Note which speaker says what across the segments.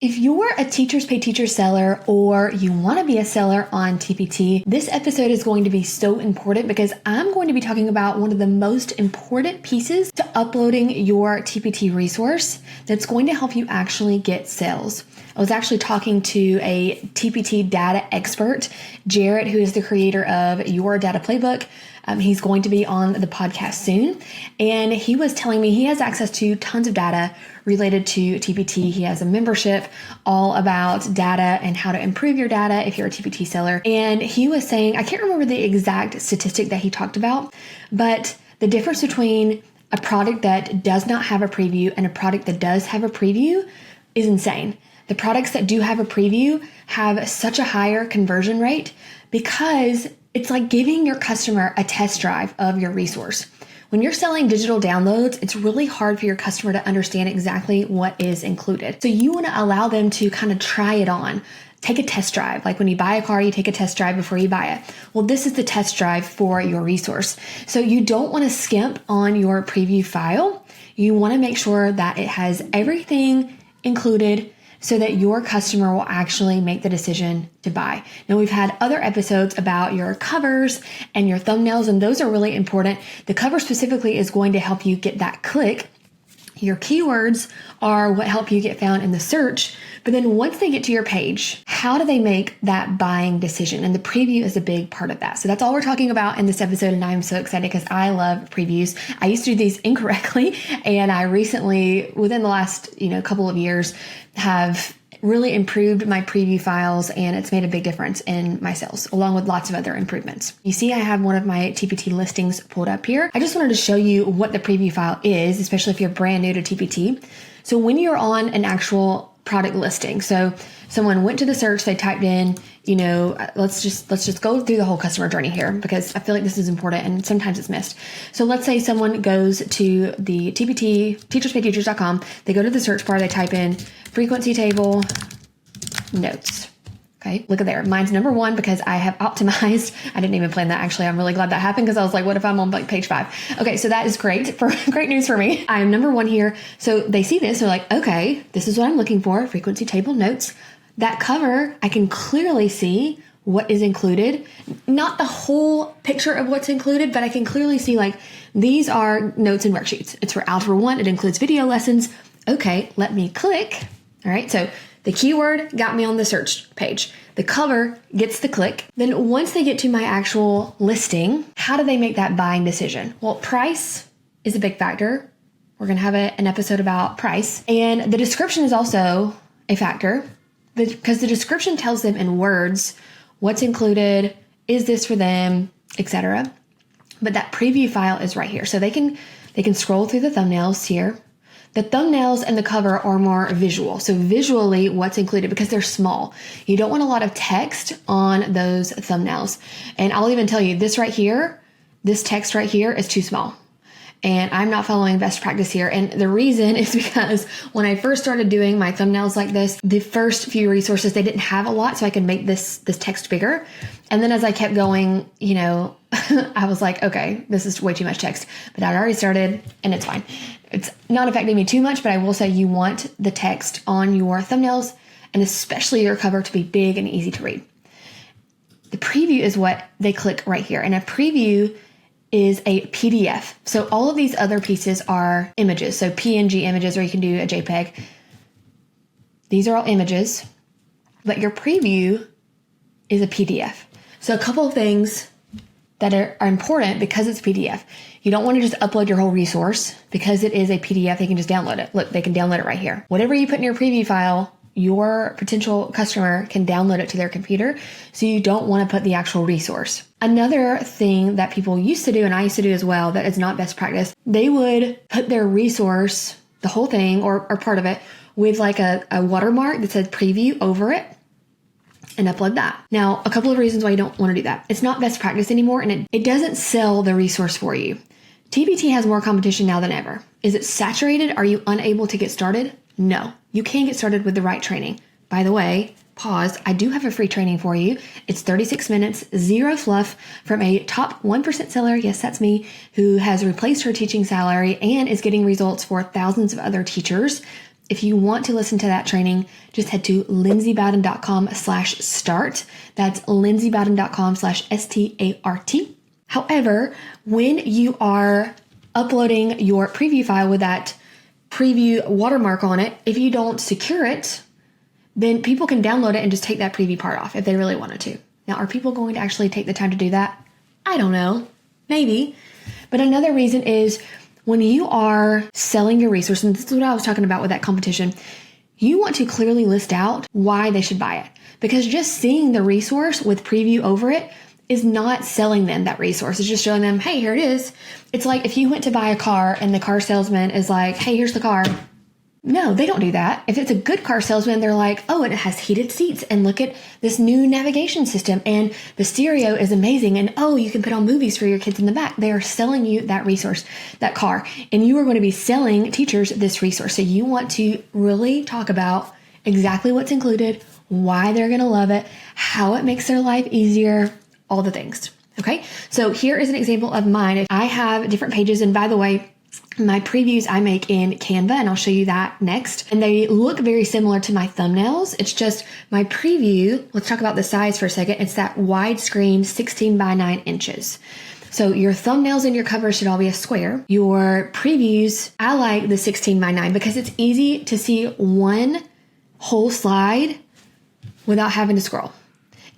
Speaker 1: If you're a Teachers Pay Teachers seller or you want to be a seller on TPT, this episode is going to be so important because I'm going to be talking about one of the most important pieces to uploading your TPT resource that's going to help you actually get sales. I was actually talking to a TPT data expert, Jarrett, who is the creator of Your Data Playbook. He's going to be on the podcast soon. And he was telling me he has access to tons of data related to TPT. He has a membership all about data and how to improve your data if you're a TPT seller. And he was saying, I can't remember the exact statistic that he talked about, but the difference between a product that does not have a preview and a product that does have a preview is insane. The products that do have a preview have such a higher conversion rate because it's like giving your customer a test drive of your resource. When you're selling digital downloads, it's really hard for your customer to understand exactly what is included. So you want to allow them to kind of try it on. Take a test drive. Like when you buy a car, you take a test drive before you buy it. Well, this is the test drive for your resource. So you don't want to skimp on your preview file. You want to make sure that it has everything included so that your customer will actually make the decision to buy. Now, we've had other episodes about your covers and your thumbnails, and those are really important. The cover specifically is going to help you get that click. Your keywords are what help you get found in the search. But then once they get to your page, how do they make that buying decision? And the preview is a big part of that. So that's all we're talking about in this episode. And I'm so excited because I love previews. I used to do these incorrectly. And I recently, within the last, couple of years, have really improved my preview files, and it's made a big difference in my sales, along with lots of other improvements. You see, I have one of my TPT listings pulled up here. I just wanted to show you what the preview file is, especially if you're brand new to TPT. So when you're on an actual product listing, so someone went to the search, they typed in, let's just go through the whole customer journey here because I feel like this is important and sometimes it's missed. So let's say someone goes to the TPT, teacherspayteachers.com, they go to the search bar, they type in frequency table notes. Okay, look at there. Mine's number one because I have optimized. I didn't even plan that. Actually, I'm really glad that happened because I was like, what if I'm on page 5? Okay, so that is great news for me. I am number one here. So they see this, they're like, okay, this is what I'm looking for, frequency table notes. That cover, I can clearly see what is included. Not the whole picture of what's included, but I can clearly see like these are notes and worksheets. It's for Algebra 1. It includes video lessons. Okay, let me click. All right, so the keyword got me on the search page. The cover gets the click. Then once they get to my actual listing, how do they make that buying decision? Well, price is a big factor. We're going to have an episode about price. And the description is also a factor because the description tells them in words what's included, is this for them, etc. But that preview file is right here. So they can scroll through the thumbnails here. The thumbnails and the cover are more visual. So visually what's included because they're small. You don't want a lot of text on those thumbnails. And I'll even tell you this right here, this text right here is too small. And I'm not following best practice here. And the reason is because when I first started doing my thumbnails like this, the first few resources, they didn't have a lot, so I could make this text bigger. And then as I kept going, I was like, okay, this is way too much text. But I'd already started and it's fine. It's not affecting me too much, but I will say you want the text on your thumbnails and especially your cover to be big and easy to read. The preview is what they click right here. And a preview is a PDF. So all of these other pieces are images. So PNG images, or you can do a JPEG. These are all images, but your preview is a PDF. So a couple of things that are important because it's PDF. You don't want to just upload your whole resource because it is a PDF. They can just download it. Look, they can download it right here. Whatever you put in your preview file, your potential customer can download it to their computer. So you don't want to put the actual resource. Another thing that people used to do, and I used to do as well, that is not best practice, they would put their resource, the whole thing or part of it, with like a watermark that said preview over it and upload that. Now, a couple of reasons why you don't want to do that. It's not best practice anymore, and it doesn't sell the resource for you. TPT has more competition now than ever. Is it saturated? Are you unable to get started? No, you can get started with the right training. By the way, pause. I do have a free training for you. It's 36 minutes, zero fluff from a top 1% seller. Yes, that's me, who has replaced her teaching salary and is getting results for thousands of other teachers. If you want to listen to that training, just head to lindsaybowden.com/start. That's lindsaybowden.com/START. However, when you are uploading your preview file with that preview watermark on it, if you don't secure it, then people can download it and just take that preview part off if they really wanted to. Now, are people going to actually take the time to do that? I don't know. Maybe. But another reason is when you are selling your resource, and this is what I was talking about with that competition, you want to clearly list out why they should buy it. Because just seeing the resource with preview over it is not selling them that resource. It's just showing them, hey, here it is. It's like if you went to buy a car and the car salesman is like, hey, here's the car. No, they don't do that. If it's a good car salesman, they're like, oh, and it has heated seats, and look at this new navigation system, and the stereo is amazing, and oh, you can put on movies for your kids in the back. They are selling you that resource, that car, and you are going to be selling teachers this resource. So you want to really talk about exactly what's included, why they're going to love it, how it makes their life easier, all the things. Okay, so here is an example of mine. I have different pages, and by the way, my previews I make in Canva, and I'll show you that next. And they look very similar to my thumbnails. It's just my preview. Let's talk about the size for a second. It's that widescreen 16 by 9 inches. So your thumbnails and your cover should all be a square. Your previews, I like the 16 by 9 because it's easy to see one whole slide without having to scroll.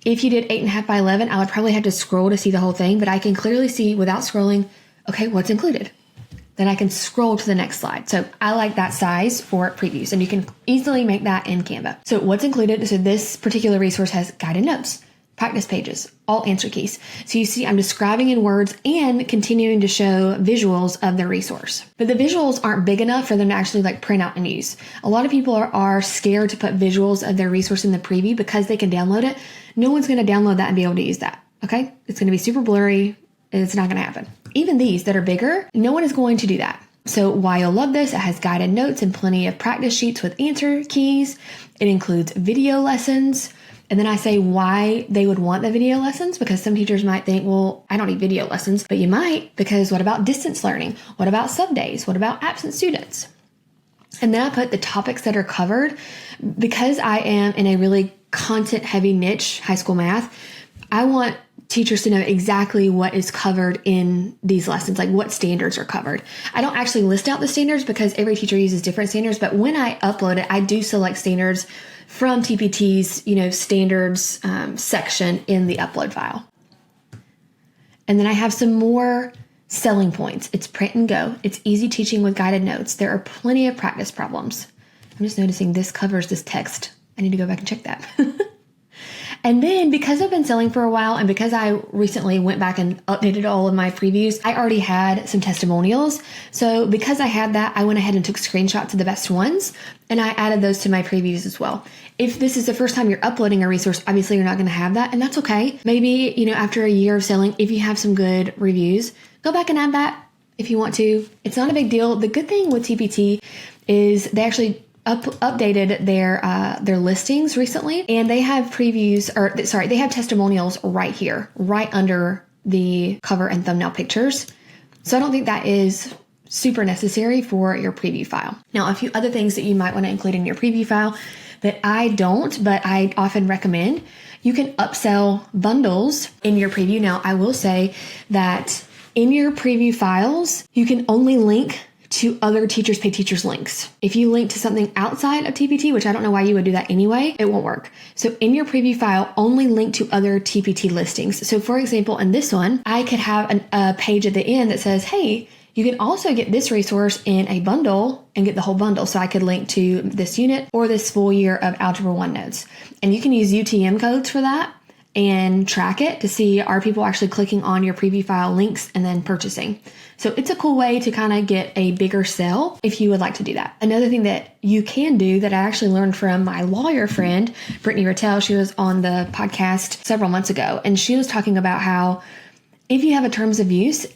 Speaker 1: If you did 8.5 by 11, I would probably have to scroll to see the whole thing, but I can clearly see without scrolling, okay, what's included. Then I can scroll to the next slide. So I like that size for previews, and you can easily make that in Canva. So what's included? So this particular resource has guided notes, practice pages, all answer keys. So you see I'm describing in words and continuing to show visuals of the resource. But the visuals aren't big enough for them to actually like print out and use. A lot of people are scared to put visuals of their resource in the preview because they can download it. No one's going to download that and be able to use that. Okay? It's going to be super blurry. It's not going to happen. Even these that are bigger, no one is going to do that. So why you'll love this, it has guided notes and plenty of practice sheets with answer keys. It includes video lessons. And then I say why they would want the video lessons, because some teachers might think, well, I don't need video lessons, but you might, because what about distance learning? What about sub days? What about absent students? And then I put the topics that are covered. Because I am in a really content heavy niche, high school math, I want teachers to know exactly what is covered in these lessons, like what standards are covered. I don't actually list out the standards because every teacher uses different standards, but when I upload it, I do select standards from TPT's, standards section in the upload file. And then I have some more selling points. It's print and go. It's easy teaching with guided notes. There are plenty of practice problems. I'm just noticing this covers this text. I need to go back and check that. And then because I've been selling for a while and because I recently went back and updated all of my previews, I already had some testimonials. So because I had that, I went ahead and took screenshots of the best ones and I added those to my previews as well. If this is the first time you're uploading a resource, obviously you're not going to have that, and that's okay. Maybe, after a year of selling, if you have some good reviews, go back and add that if you want to. It's not a big deal. The good thing with TPT is they actually updated their listings recently, and they have they have testimonials right here, right under the cover and thumbnail pictures. So I don't think that is super necessary for your preview file. Now, a few other things that you might want to include in your preview file that I don't, but I often recommend, you can upsell bundles in your preview. Now, I will say that in your preview files, you can only link to other Teachers Pay Teachers links. If you link to something outside of TPT, which I don't know why you would do that anyway, it won't work. So in your preview file, only link to other TPT listings. So for example, in this one, I could have a page at the end that says, hey, you can also get this resource in a bundle and get the whole bundle. So I could link to this unit or this full year of Algebra 1 notes. And you can use UTM codes for that and track it to see, are people actually clicking on your preview file links and then purchasing. So it's a cool way to kind of get a bigger sell if you would like to do that. Another thing that you can do that I actually learned from my lawyer friend, Brittany Rattel, she was on the podcast several months ago, and she was talking about how if you have a terms of use,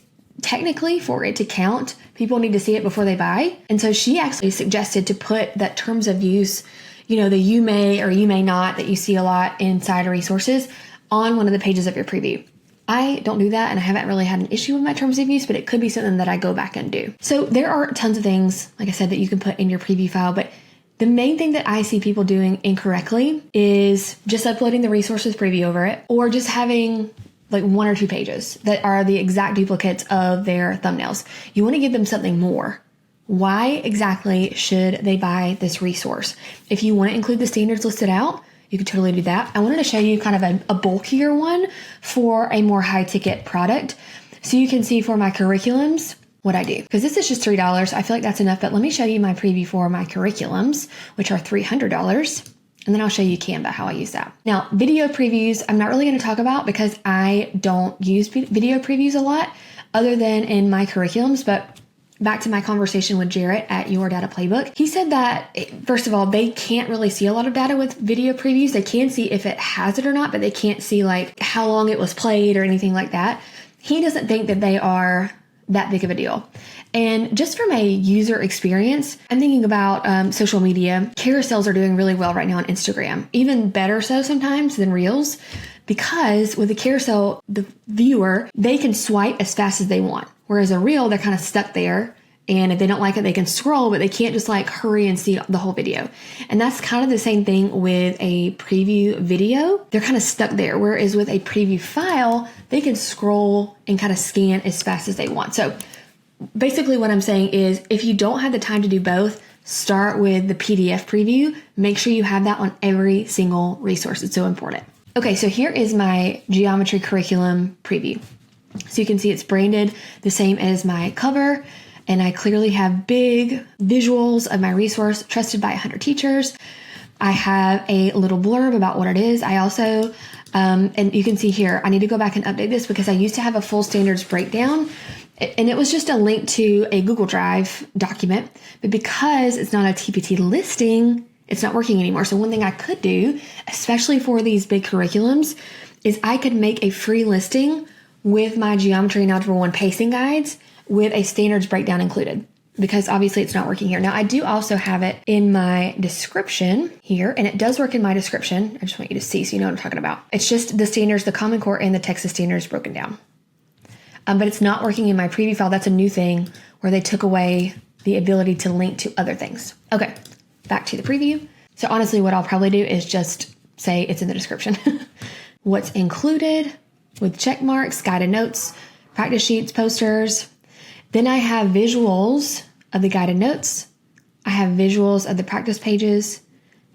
Speaker 1: technically for it to count, people need to see it before they buy. And so she actually suggested to put that terms of use, the you may or you may not that you see a lot inside of resources on one of the pages of your preview. I don't do that, and I haven't really had an issue with my terms of use, but it could be something that I go back and do. So there are tons of things, like I said, that you can put in your preview file, but The main thing that I see people doing incorrectly is just uploading the resources preview over it, or just having like 1 or 2 pages that are the exact duplicates of their thumbnails. You want to give them something more. Why exactly should they buy this resource? If you want to include the standards listed out, you can totally do that. I wanted to show you kind of a bulkier one for a more high ticket product. So you can see for my curriculums, what I do. Because this is just $3. I feel like that's enough, but let me show you my preview for my curriculums, which are $300. And then I'll show you Canva, how I use that. Now, video previews, I'm not really going to talk about because I don't use video previews a lot other than in my curriculums. But back to my conversation with Jarrett at Your Data Playbook. He said that, first of all, they can't really see a lot of data with video previews. They can see if it has it or not, but they can't see like how long it was played or anything like that. He doesn't think that they are that big of a deal. And just from a user experience, I'm thinking about social media. Carousels are doing really well right now on Instagram, even better so sometimes than Reels, because with a carousel, the viewer, they can swipe as fast as they want. Whereas a Reel, they're kind of stuck there. And if they don't like it, they can scroll, but they can't just like hurry and see the whole video. And that's kind of the same thing with a preview video. They're kind of stuck there. Whereas with a preview file, they can scroll and kind of scan as fast as they want. So basically what I'm saying is if you don't have the time to do both, start with the PDF preview. Make sure you have that on every single resource. It's so important. Okay, so here is my geometry curriculum preview. So you can see it's branded the same as my cover. And I clearly have big visuals of my resource, trusted by 100 teachers. I have a little blurb about what it is. I also, and you can see here, I need to go back and update this because I used to have a full standards breakdown. And it was just a link to a Google Drive document. But because it's not a TPT listing, it's not working anymore. So one thing I could do, especially for these big curriculums, is I could make a free listing with my Geometry and Algebra 1 pacing guides with a standards breakdown included, because obviously it's not working here. Now I do also have it in my description here, and it does work in my description. I just want you to see so you know what I'm talking about. It's just the standards, the Common Core and the Texas standards broken down. But it's not working in my preview file. That's a new thing where they took away the ability to link to other things. Okay, back to the preview. So honestly, what I'll probably do is just say it's in the description. What's included with check marks, guided notes, practice sheets, posters. Then I have visuals of the guided notes. I have visuals of the practice pages.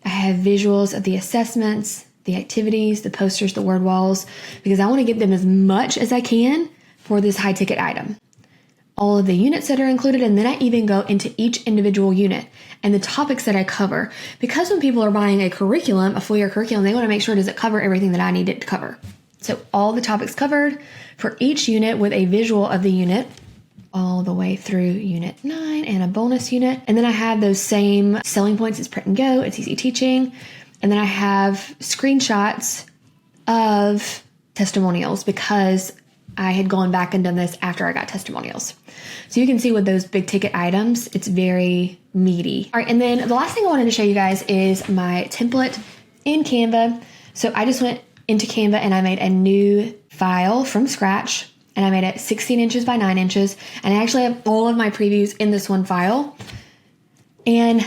Speaker 1: I have visuals of the assessments, the activities, the posters, the word walls, because I want to get them as much as I can for this high ticket item. All of the units that are included, and then I even go into each individual unit and the topics that I cover. Because when people are buying a curriculum, a full year curriculum, they want to make sure does it cover everything that I need it to cover. So all the topics covered for each unit with a visual of the unit all the way through unit 9 and a bonus unit. And then I have those same selling points. It's print and go, it's easy teaching. And then I have screenshots of testimonials because I had gone back and done this after I got testimonials. So you can see with those big ticket items, it's very meaty. All right, and then the last thing I wanted to show you guys is my template in Canva. So I just went into Canva and I made a new file from scratch. And I made it 16 inches by 9 inches. And I actually have all of my previews in this one file. And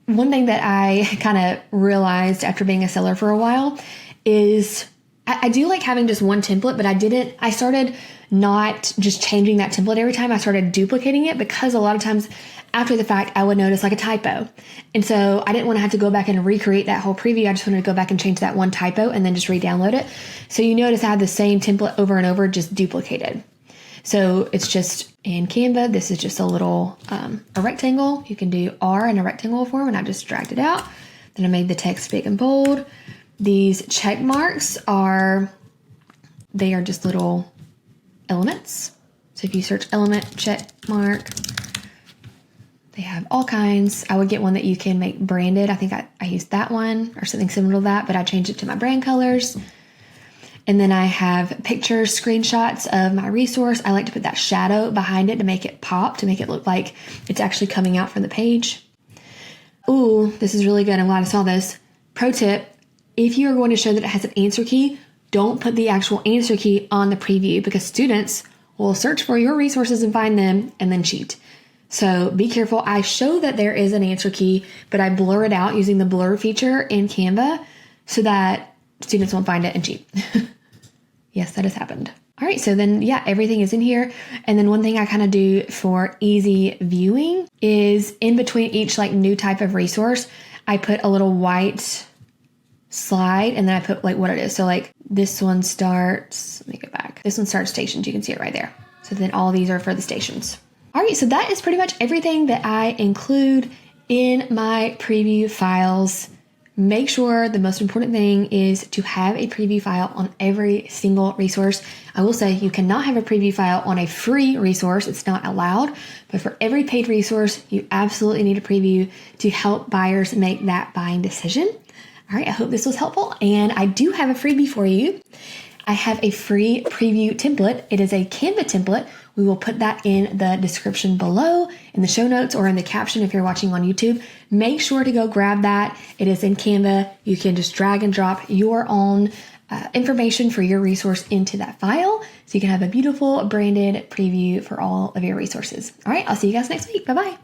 Speaker 1: one thing that I kind of realized after being a seller for a while is I do like having just one template, but I started not just changing that template every time. I started duplicating it because a lot of times after the fact, I would notice like a typo. And so I didn't want to have to go back and recreate that whole preview. I just wanted to go back and change that one typo and then just re-download it. So you notice I have the same template over and over, just duplicated. So it's just in Canva. This is just a little, a rectangle. You can do R in a rectangle form, and I just dragged it out. Then I made the text big and bold. These check marks they are just little elements. So if you search element, check mark, they have all kinds. I would get one that you can make branded. I think I used that one or something similar to that, but I changed it to my brand colors. And then I have pictures, screenshots of my resource. I like to put that shadow behind it to make it pop, to make it look like it's actually coming out from the page. Ooh, this is really good. I'm glad I saw this. Pro tip, if you're going to show that it has an answer key, don't put the actual answer key on the preview because students will search for your resources and find them and then cheat. So be careful. I show that there is an answer key, but I blur it out using the blur feature in Canva so that students won't find it and cheat. Yes, that has happened. All right, so then, yeah, everything is in here. And then one thing I kind of do for easy viewing is in between each like new type of resource, I put a little white slide and then I put like what it is. So like this one starts, let me go back. This one starts stations. You can see it right there. So then all these are for the stations. All right, so that is pretty much everything that I include in my preview files. Make sure the most important thing is to have a preview file on every single resource. I will say you cannot have a preview file on a free resource. It's not allowed, but for every paid resource, you absolutely need a preview to help buyers make that buying decision. All right, I hope this was helpful, and I do have a freebie for you. I have a free preview template. It is a Canva template. We will put that in the description below, in the show notes, or in the caption if you're watching on YouTube. Make sure to go grab that. It is in Canva. You can just drag and drop your own information for your resource into that file so you can have a beautiful branded preview for all of your resources. All right, I'll see you guys next week. Bye-bye.